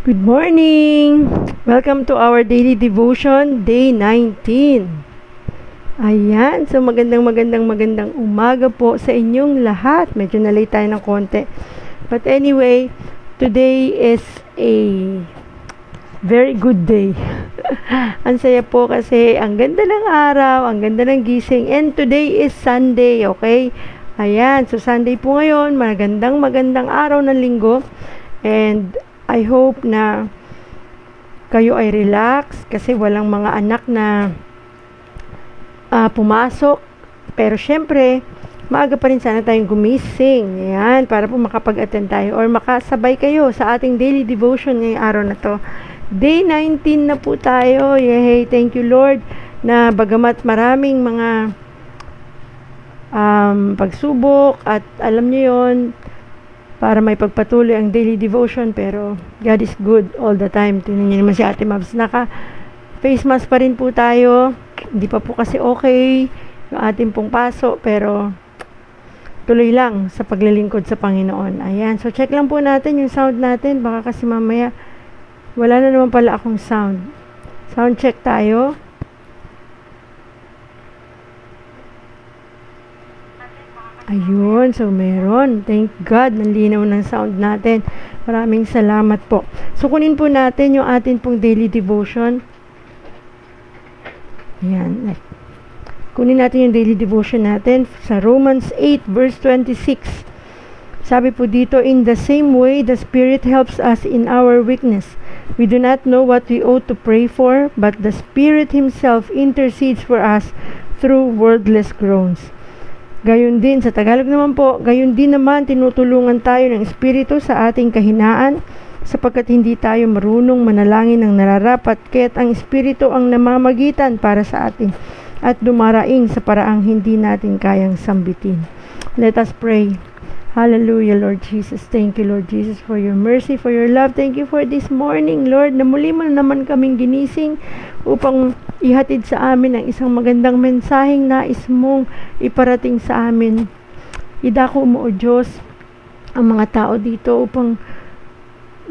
Good morning! Welcome to our daily devotion, day 19. Ayan, so magandang umaga po sa inyong lahat. Medyo nalay tayo ng konti. But anyway, today is a very good day. Ang saya po kasi ang ganda ng araw, ang ganda ng gising. And today is Sunday, okay? Ayan, so Sunday po ngayon, magandang araw ng linggo. And I hope na kayo ay relax kasi walang mga anak na pumasok. Pero syempre, maaga pa rin sana tayong gumising. Ayan, para po makapag-attend tayo or makasabay kayo sa ating daily devotion ngayong araw na to. Day 19 na po tayo. Yay! Thank you Lord na bagamat maraming mga pagsubok at alam niyo yon, para may pagpatuloy ang daily devotion, pero God is good all the time. Tingnan niyo naman si Ate Mabs, naka face mask pa rin po tayo. Hindi pa po kasi okay yung ating pong paso, pero tuloy lang sa paglilingkod sa Panginoon. Ayan, so check lang po natin yung sound natin, baka kasi mamaya wala na naman pala akong sound. Sound check tayo. Ayun, so meron. Thank God, nalinaw ng sound natin. Maraming salamat po. So, kunin po natin yung atin pong daily devotion. Ayan. Kunin natin yung daily devotion natin sa Romans 8 verse 26. Sabi po dito, in the same way, the Spirit helps us in our weakness. We do not know what we ought to pray for, but the Spirit Himself intercedes for us through wordless groans. Gayon din, sa Tagalog naman po, gayon din naman tinutulungan tayo ng Espiritu sa ating kahinaan sapagkat hindi tayo marunong manalangin ng nararapat kaya't ang Espiritu ang namamagitan para sa atin at dumaraing sa paraang hindi natin kayang sambitin. Let us pray. Hallelujah, Lord Jesus. Thank you, Lord Jesus, for your mercy, for your love. Thank you for this morning, Lord, na muli mo naman kaming ginising upang ihatid sa amin ang isang magandang mensaheng nais mong iparating sa amin. Idako mo, O Diyos, ang mga tao dito upang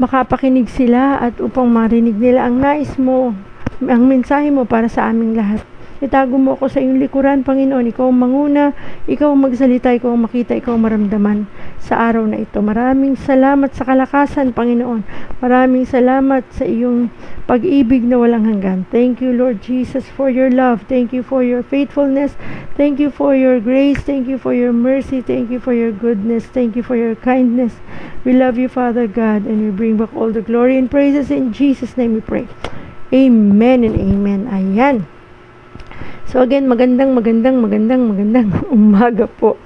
makapakinig sila at upang marinig nila ang nais mo, ang mensahe mo para sa aming lahat. Itago mo ako sa iyong likuran, Panginoon. Ikaw ang manguna, ikaw ang magsalita, ikaw ang makita, ikaw ang maramdaman sa araw na ito. Maraming salamat sa kalakasan, Panginoon. Maraming salamat sa iyong pag-ibig na walang hanggan. Thank you, Lord Jesus, for your love. Thank you for your faithfulness. Thank you for your grace. Thank you for your mercy. Thank you for your goodness. Thank you for your kindness. We love you, Father God, and we bring back all the glory and praises. In Jesus' name we pray. Amen and amen. Ayan. So again, magandang umaga po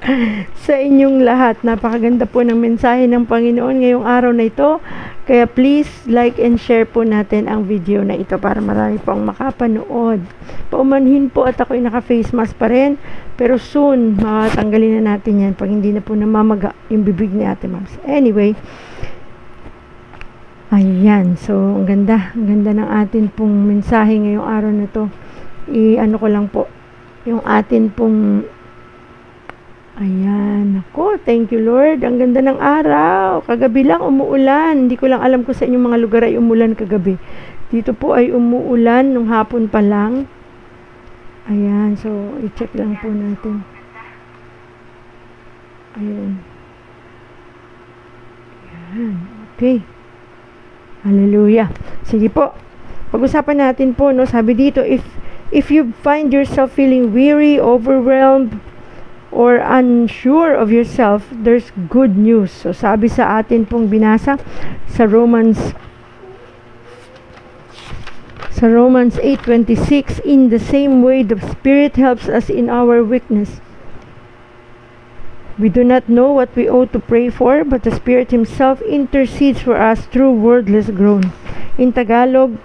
sa inyong lahat. Napakaganda po ng mensahe ng Panginoon ngayong araw na ito. Kaya please like and share po natin ang video na ito para marami po ang makapanood. Paumanhin po at ako'y naka-face mask pa rin. Pero soon, matanggalin na natin yan pag hindi na po namamaga yung bibig ni Ate Mabs. Anyway, ayan. So, ang ganda ng atin pong mensahe ngayong araw na to. Ano ko lang po yung atin pong ayan, ako, thank you Lord, ang ganda ng araw. Kagabi lang umuulan, hindi ko lang alam kung sa inyong mga lugar ay umulan kagabi. Dito po ay umuulan nung hapon pa lang. Ayan, so i-check lang po natin. Ayan, okay, hallelujah. Sige po, pag-usapan natin po, no, sabi dito, if you find yourself feeling weary, overwhelmed, or unsure of yourself, there's good news. So sabi sa atin pong binasa sa Romans 8:26, in the same way the Spirit helps us in our weakness. We do not know what we ought to pray for, but the Spirit Himself intercedes for us through wordless groans. In Tagalog,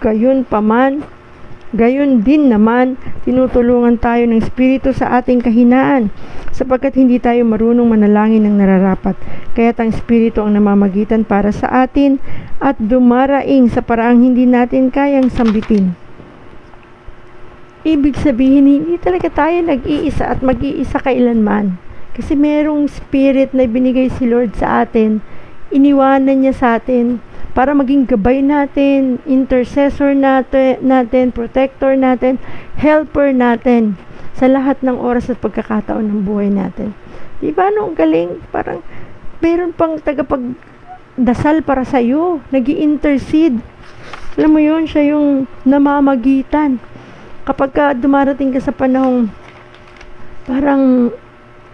gayon din naman, tinutulungan tayo ng Espiritu sa ating kahinaan, sapagkat hindi tayo marunong manalangin ng nararapat. Kaya't ang Espiritu ang namamagitan para sa atin at dumaraing sa paraang hindi natin kayang sambitin. Ibig sabihin, hindi talaga tayo nag-iisa at mag-iisa kailanman. Kasi merong Spirit na binigay si Lord sa atin iniwanan niya sa atin para maging gabay natin, intercessor natin, protector natin, helper natin sa lahat ng oras at pagkakataon ng buhay natin. Di ba, no? Ang galing. Parang meron pang tagapagdasal para sa'yo, nag-i-intercede. Alam mo yun, siya yung namamagitan. Kapag dumarating ka sa panahong parang,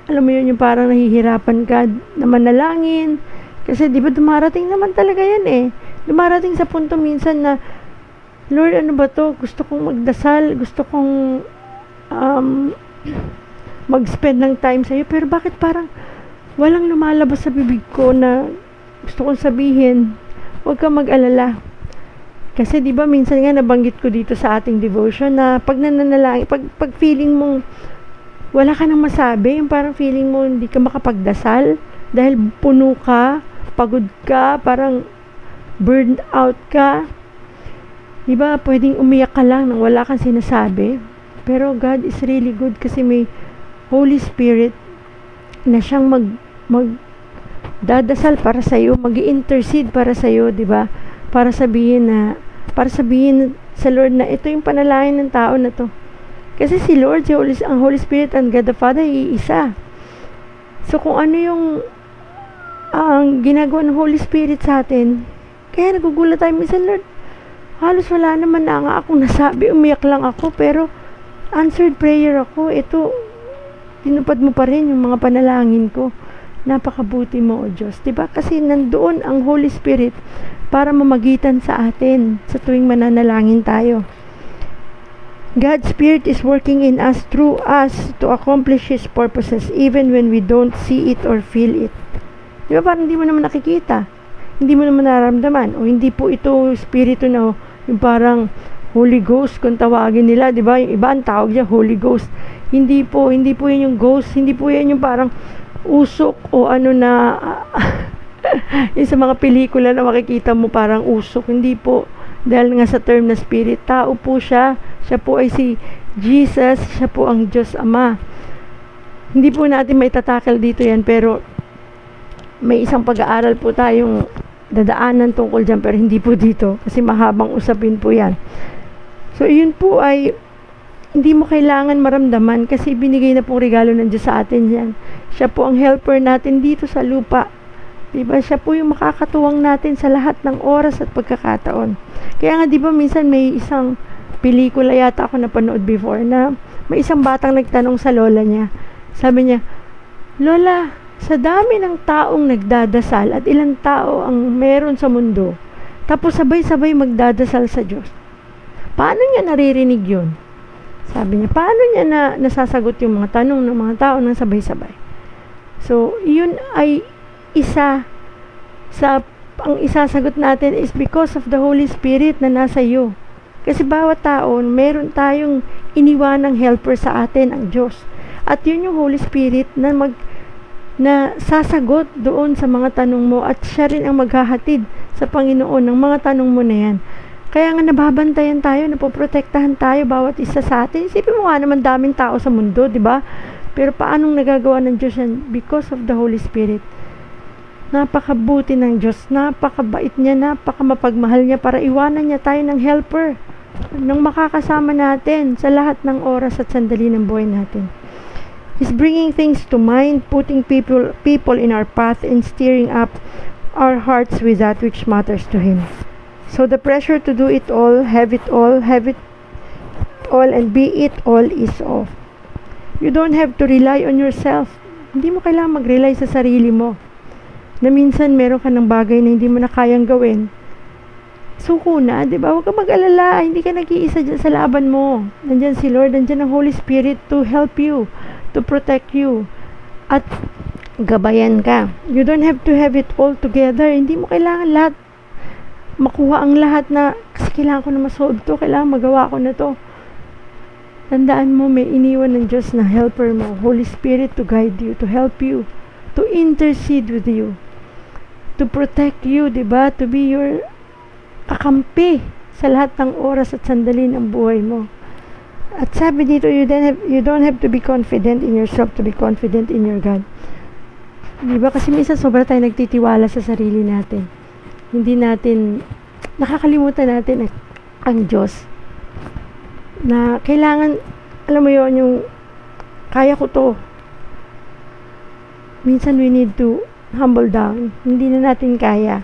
alam mo yun, yung parang nahihirapan ka na manalangin. Kasi di ba dumarating naman talaga yan eh. Dumarating sa punto minsan na, Lord, ano ba to? Gusto kong magdasal, gusto kong mag-spend ng time sa'yo. Pero bakit parang walang lumalabas sa bibig ko na gusto kong sabihin? Huwag kang mag-alala. Kasi di ba minsan nga nabanggit ko dito sa ating devotion na pag nananalangin, pag feeling mong wala ka nang masabi, yung parang feeling mo hindi ka makapagdasal dahil puno ka, pagod ka, parang burned out ka. Diba, pwedeng umiyak ka lang nang wala kang sinasabi. Pero God is really good kasi may Holy Spirit na siyang magdadasal para sa iyo, mag-i-intercede para sa iyo, diba? Para sabihin sa Lord na ito yung panalangin ng tao na to. Kasi si Lord, ang Holy Spirit and God the Father, iisa. So kung ano yung ang ginagawa ng Holy Spirit sa atin, kaya nagugulat tayo minsan, Lord, halos wala naman na nga akong nasabi, umiyak lang ako, pero answered prayer ako. Ito, tinupad mo pa rin yung mga panalangin ko. Napakabuti mo, O Diyos. Diba? Kasi nandoon ang Holy Spirit para mamagitan sa atin sa tuwing mananalangin tayo. God's Spirit is working in us, through us, to accomplish His purposes even when we don't see it or feel it. Diba? Parang hindi mo naman nakikita. Hindi mo naman nararamdaman. O hindi po ito Espiritu na yung parang Holy Ghost kung tawagin nila. Diba? Yung iba ang tawag niya Holy Ghost. Hindi po yun yung ghost. Hindi po yan yung parang usok o ano na yung sa mga pelikula na makikita mo parang usok. Hindi po, dahil nga sa term na spirit, tao po siya. Siya po ay si Jesus. Siya po ang Diyos Ama. Hindi po natin may tatakal dito yan, pero may isang pag-aaral po tayong dadaanan tungkol dyan, pero hindi po dito kasi mahabang usapin po yan. So yun po ay hindi mo kailangan maramdaman kasi binigay na pong regalo ng Diyos sa atin yan. Siya po ang helper natin dito sa lupa. Diba? Siya po yung makakatuwang natin sa lahat ng oras at pagkakataon. Kaya nga diba minsan may isang pelikula yata ako napanood before na may isang batang nagtanong sa lola niya. Sabi niya, Lola, sa dami ng taong nagdadasal at ilang tao ang meron sa mundo, tapos sabay-sabay magdadasal sa Diyos, paano niya naririnig yun? Sabi niya, paano niya nasasagot yung mga tanong ng mga tao ng sabay-sabay? So, yun ay ang isasagot natin is because of the Holy Spirit na nasa iyo. Kasi bawat tao, meron tayong iniwanang helper sa atin, ang Diyos. At yun yung Holy Spirit na sasagot doon sa mga tanong mo at siya rin ang maghahatid sa Panginoon ng mga tanong mo na yan. Kaya nga nababantayan tayo, napoprotektahan tayo bawat isa sa atin. Isipin mo nga naman daming tao sa mundo, di ba? Pero paanong nagagawa ng Diyos yan? Because of the Holy Spirit. Napakabuti ng Diyos, napakabait niya, napakamapagmahal niya para iwanan niya tayo ng helper nang makakasama natin sa lahat ng oras at sandali ng buhay natin. He's bringing things to mind, putting people in our path and steering up our hearts with that which matters to Him. So the pressure to do it all, have it all, and be it all is off. You don't have to rely on yourself. Hindi mo kailangan mag-rely sa sarili mo. Na minsan meron ka ng bagay na hindi mo na kayang gawin. Suko na, di ba? Huwag ka mag-alala. Hindi ka nag-iisa dyan sa laban mo. Nandyan si Lord, nandyan ang Holy Spirit to help you, to protect you, at gabayan ka. You don't have to have it all together. Hindi mo kailangan lahat makuha ang lahat na kasi kailangan ko na masolve to, kailangan magawa ko na to. Tandaan mo, may iniwan ng Diyos na helper mo, Holy Spirit, to guide you, to help you, to intercede with you, to protect you, diba? To be your kakampi sa lahat ng oras at sandali ng buhay mo. At sabi dito, you don't have to be confident in yourself to be confident in your God. Di ba? Kasi minsan sobra tayo nagtitiwala sa sarili natin. Hindi natin, nakakalimutan natin ang Diyos. Na kailangan, alam mo yon, yung kaya ko to. Minsan we need to humble down. Hindi na natin kaya.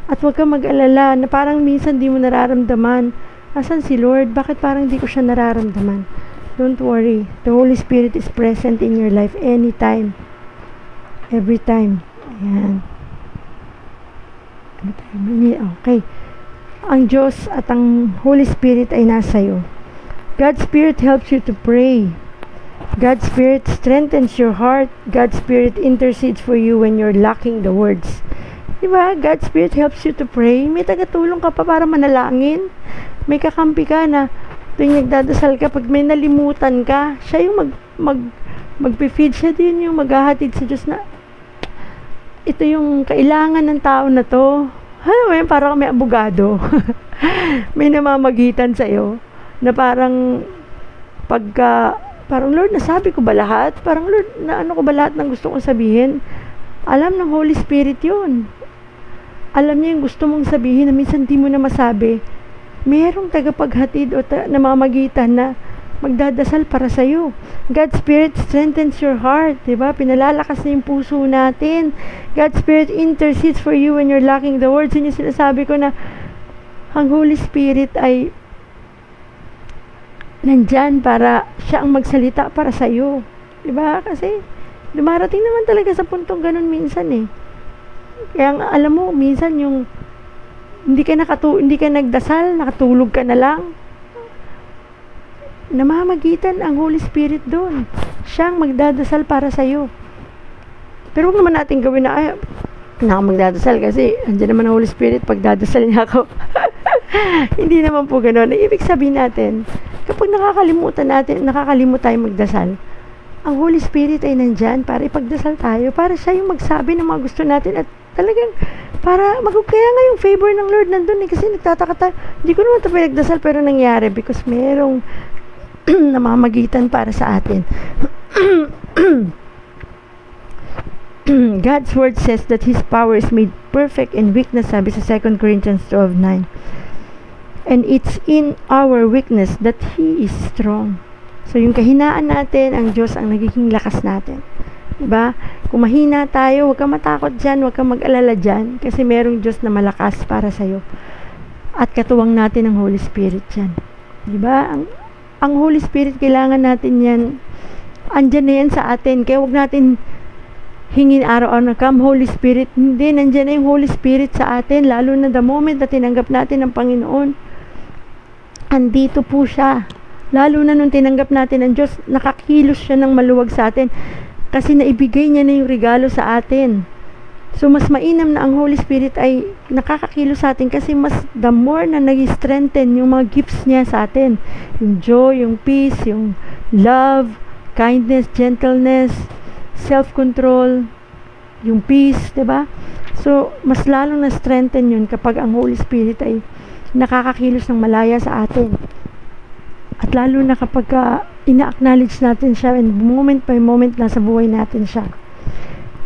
At huwag kang mag-alala na parang minsan di mo nararamdaman. Asan si Lord? Bakit parang di ko siya nararamdaman? Don't worry. The Holy Spirit is present in your life anytime. Every time. Ayan. Okay. Ang Diyos at ang Holy Spirit ay nasa iyo. God's Spirit helps you to pray. God's Spirit strengthens your heart. God's Spirit intercedes for you when you're lacking the words. Diba? God's Spirit helps you to pray. May tagatulong ka pa para manalangin. May kakampi ka na tuwing nagdadasal ka, pag may nalimutan ka, siya yung magpifeed, siya din yung maghahatid sa Diyos na ito yung kailangan ng tao na to. Alam mo yun, parang may abogado. May namamagitan sa'yo na parang parang Lord, nasabi ko ba lahat? Parang Lord, na ano ko ba lahat ng gusto kong sabihin? Alam ng Holy Spirit yun. Alam niya yung gusto mong sabihin na minsan di mo na masabi. Mayroong tagapaghatid o namamagitan na magdadasal para sa'yo. God's Spirit strengthens your heart. Diba? Pinalalakas na yung puso natin. God's Spirit intercedes for you when you're lacking the words. Yun yung sinasabi ko na ang Holy Spirit ay nandyan para siya ang magsalita para sa'yo. Diba? Kasi dumarating naman talaga sa puntong ganun minsan eh. Kaya alam mo, minsan yung hindi ka nagdasal, nakatulog ka na lang. Namamagitan ang Holy Spirit doon. Siyang magdadasal para sa'yo. Pero huwag naman natin gawin na magdadasal kasi andyan naman ang Holy Spirit pag dadasal niya ako. Hindi naman po gano'n. Ibig sabihin natin, kapag nakakalimut tayo magdasal, ang Holy Spirit ay nandyan para ipagdasal tayo, para siya yung magsabi ng mga gusto natin at talagang para kaya nga yung favor ng Lord nandun eh, kasi nagtataka tayo, hindi ko naman ito pinagdasal pero nangyari because merong namamagitan para sa atin. God's word says that His power is made perfect in weakness, sabi sa 2 Corinthians 12:9. And it's in our weakness that He is strong. So yung kahinaan natin, ang Diyos ang nagiging lakas natin. Diba? Kung mahina tayo, huwag kang matakot dyan, huwag kang mag-alala dyan, kasi merong Diyos na malakas para sa'yo. At katuwang natin ang Holy Spirit dyan. Diba? Ang Holy Spirit, kailangan natin yan. Andyan na yan sa atin. Kaya huwag natin hingin araw-araw na, come Holy Spirit. Hindi, nandyan na yung Holy Spirit sa atin. Lalo na the moment na tinanggap natin ang Panginoon. Andito po siya. Lalo na nung tinanggap natin ang Diyos, nakakilos siya ng maluwag sa atin. Kasi naibigay niya na yung regalo sa atin. So, mas mainam na ang Holy Spirit ay nakakakilos sa atin kasi mas the more na nag-strengthen yung mga gifts niya sa atin. Yung joy, yung peace, yung love, kindness, gentleness, self-control, yung peace, diba? So, mas lalong na-strengthen yun kapag ang Holy Spirit ay nakakakilos ng malaya sa atin. At lalo na kapag ina-acknowledge natin siya and moment by moment nasa buhay natin siya.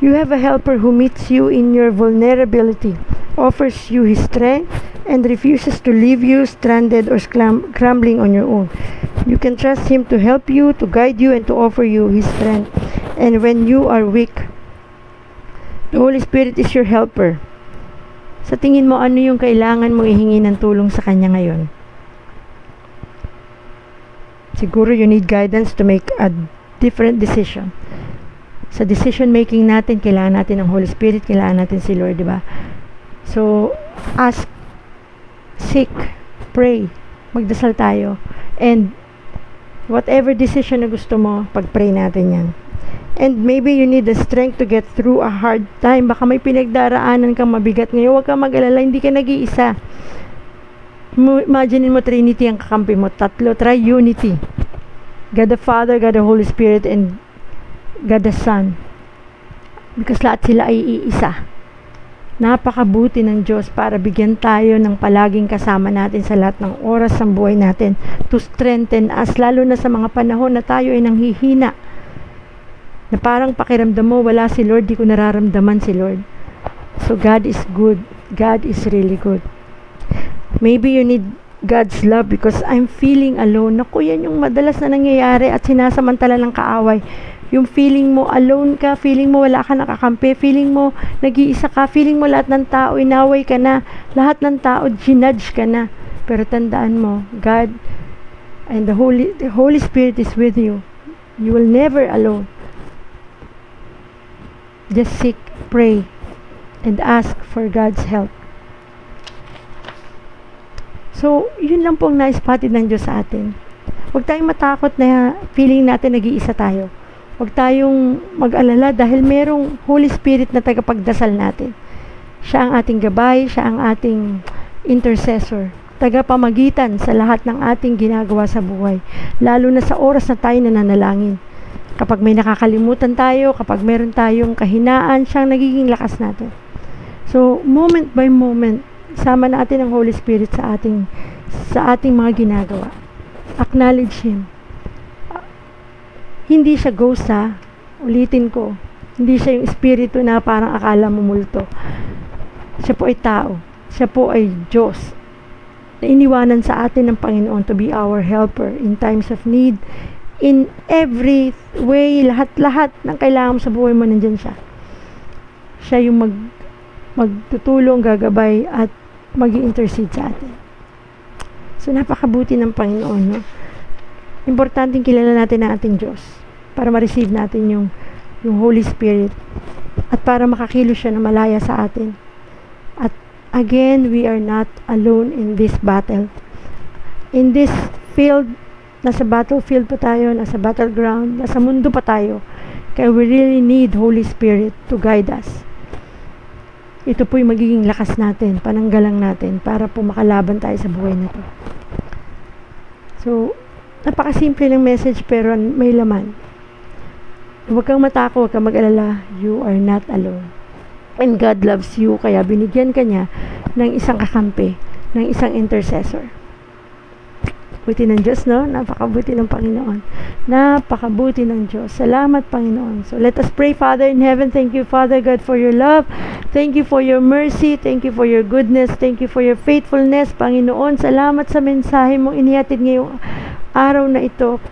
You have a helper who meets you in your vulnerability, offers you His strength, and refuses to leave you stranded or crumbling on your own. You can trust Him to help you, to guide you, and to offer you His strength. And when you are weak, the Holy Spirit is your helper. Sa tingin mo, ano yung kailangan mong ihingi ng tulong sa Kanya ngayon? Siguro you need guidance to make a different decision. Sa decision making natin, kailangan natin ng Holy Spirit, kailangan natin si Lord, diba? So, ask, seek, pray, magdasal tayo, and whatever decision na gusto mo, pag-pray natin yan. And maybe you need the strength to get through a hard time. Baka may pinagdaraanan kang mabigat ngayon, huwag kang mag-alala, hindi ka nag-iisa. Imagine mo Trinity ang kakampi mo, tatlo, tri-unity. God the Father, God the Holy Spirit, and God the Son. Because lahat sila ay iisa. Napakabuti ng Diyos para bigyan tayo ng palaging kasama natin sa lahat ng oras ng buhay natin to strengthen us, lalo na sa mga panahon na tayo ay nanghihina. na parang pakiramdam mo, wala si Lord, di ko nararamdaman si Lord. So God is good. God is really good. Maybe you need God's love because I'm feeling alone. Naku, yan yung madalas na nangyayari at sinasamantala ng kaaway. Yung feeling mo alone ka, feeling mo wala ka nakakampi, feeling mo nag-iisa ka, feeling mo lahat ng tao inaway ka na, lahat ng tao ginudge ka na. Pero tandaan mo, God and the Holy Spirit is with you. You will never alone. Just seek, pray, and ask for God's help. So, yun lang pong naispatid ng Diyos sa atin. Huwag tayong matakot na feeling natin nag-iisa tayo. Huwag tayong mag-alala dahil merong Holy Spirit na tagapagdasal natin. Siya ang ating gabay, siya ang ating intercessor, tagapamagitan sa lahat ng ating ginagawa sa buhay. Lalo na sa oras na tayo nananalangin. Kapag may nakakalimutan tayo, kapag meron tayong kahinaan, siyang nagiging lakas natin. So, moment by moment, sama natin ang Holy Spirit sa ating mga ginagawa. Acknowledge Him. Hindi siya ghost, ha? Ulitin ko. Hindi siya yung espiritu na parang akala mo multo. Siya po ay tao. Siya po ay Diyos. Na iniwanan sa atin ng Panginoon to be our helper in times of need. In every way, lahat-lahat ng kailangan mo sa buhay mo, nandyan siya. Siya yung magtutulong, gagabay, at mag-i-intercede sa atin. So, napakabuti ng Panginoon, no? Importanteng kilala natin ang ating Diyos para ma-receive natin yung Holy Spirit at para makakilos siya na malaya sa atin. At again, we are not alone in this battle. In this field, nasa battlefield pa tayo, nasa battleground, nasa mundo pa tayo. Kaya we really need Holy Spirit to guide us. Ito po yung magiging lakas natin, pananggalang natin para po makalaban tayo sa buhay na to. So, napakasimple ng message pero may laman. Huwag kang matakot, huwag kang mag-alala. You are not alone. And God loves you, kaya binigyan ka niya ng isang kakampi, ng isang intercessor. Buti ng Diyos, no? Napakabuti ng Panginoon. Napakabuti ng Diyos. Salamat, Panginoon. So, let us pray, Father in heaven. Thank you, Father God, for your love. Thank you for your mercy. Thank you for your goodness. Thank you for your faithfulness, Panginoon. Salamat sa mensahe mong inihatid ngayong araw na ito.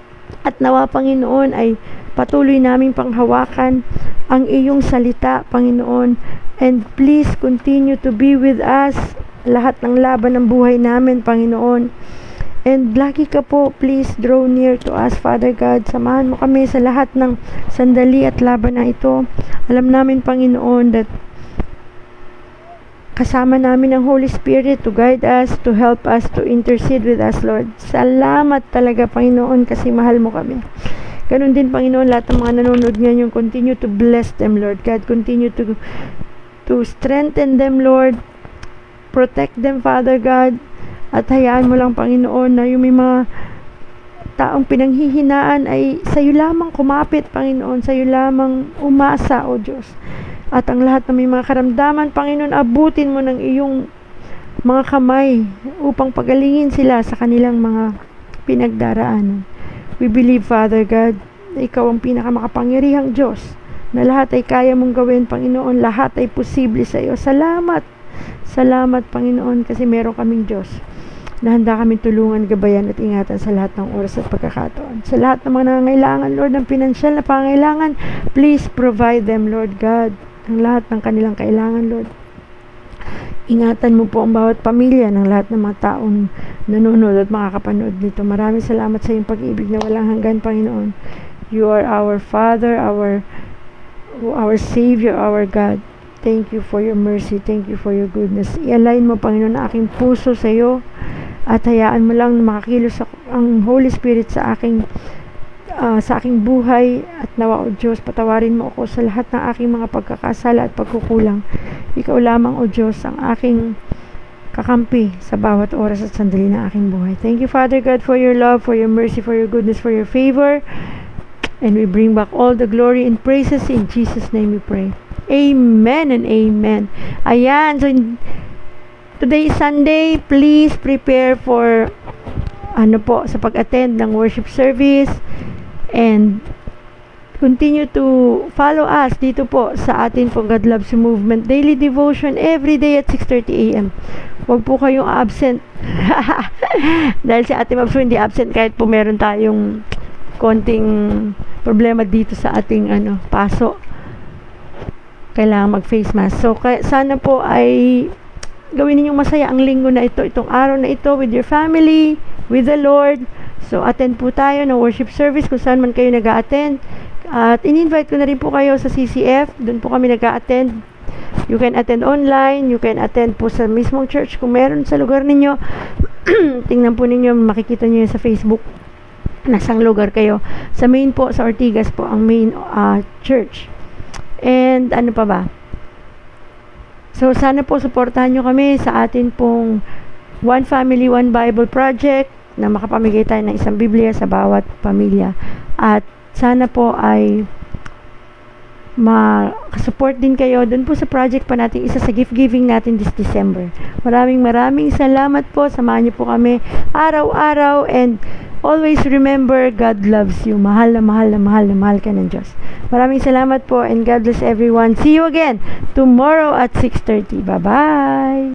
At nawa, Panginoon, ay patuloy naming panghawakan ang iyong salita, Panginoon. And please continue to be with us. Lahat ng laban ng buhay namin, Panginoon. And lagi ka po, please draw near to us, Father God. Samahan mo kami sa lahat ng sandali at laban na ito. Alam namin, Panginoon, that kasama namin ang Holy Spirit to guide us, to help us, to intercede with us, Lord. Salamat talaga, Panginoon, kasi mahal mo kami. Ganun din, Panginoon, lahat ng mga nanonood ngayon, yung continue to bless them, Lord God. Continue to strengthen them, Lord. Protect them, Father God. At hayaan mo lang, Panginoon, na yung may mga taong pinanghihinaan ay sa'yo lamang kumapit, Panginoon. Sa'yo lamang umasa, O Diyos. At ang lahat ng may mga karamdaman, Panginoon, abutin mo ng iyong mga kamay upang pagalingin sila sa kanilang mga pinagdaraanan. We believe, Father God, na ikaw ang pinakamakapangyarihang Diyos, na lahat ay kaya mong gawin, Panginoon. Lahat ay posible sa iyo. Salamat. Salamat, Panginoon, kasi meron kaming Diyos na handa kami tulungan, gabayan at ingatan sa lahat ng oras at pagkakataon. Sa lahat ng mga nangangailangan, Lord, ng pinansyal na pangangailangan, please provide them, Lord God, ang lahat ng kanilang kailangan, Lord. Ingatan mo po ang bawat pamilya ng lahat ng mga taong nanonood at makakapanood nito. Maraming salamat sa iyong pag-ibig na walang hanggan, Panginoon. You are our Father, our Savior, our God. Thank you for your mercy. Thank you for your goodness. I-align mo, Panginoon, ang aking puso sa iyo at hayaan mo lang na makakilos ang Holy Spirit sa aking buhay at nawa, O Diyos, patawarin mo ako sa lahat ng aking mga pagkakasala at pagkukulang. Ikaw lamang, O Diyos, ang aking kakampi sa bawat oras at sandali ng aking buhay. Thank you, Father God, for your love, for your mercy, for your goodness, for your favor. And we bring back all the glory and praises. In Jesus' name we pray. Amen and amen. Ayan. So, today is Sunday. Please prepare for sa pag-attend ng worship service. And continue to follow us dito po sa atin pong God Loves You Movement Daily Devotion every day at 6:30 a.m. Huwag po kayong absent. Dahil si Ate Mabs hindi absent kahit po meron tayong konting problema dito sa ating paso. Kailangan mag-face mask. So, sana po ay gawin ninyong masaya ang linggo na ito, itong araw na ito with your family, with the Lord. So, attend po tayo ng worship service kung saan man kayo nag-a-attend. At in-invite ko na rin po kayo sa CCF. Doon po kami nag-a-attend. You can attend online. You can attend po sa mismong church. Kung meron sa lugar ninyo, tingnan po ninyo, makikita nyo yun sa Facebook. Nasang lugar kayo. Sa main po, sa Ortigas po, ang main church. And ano pa ba? So, sana po supportahan nyo kami sa atin pong One Family, One Bible Project na makapamigay tayo ng isang Biblia sa bawat pamilya. At sana po ay makasupport din kayo dun po sa project pa natin, isa sa gift giving natin this December. Maraming salamat po. Samahan niyo po kami araw-araw, and always remember, God loves you. Mahal na mahal ka ng Diyos. Maraming salamat po, and God bless everyone. See you again tomorrow at 6:30. Bye-bye!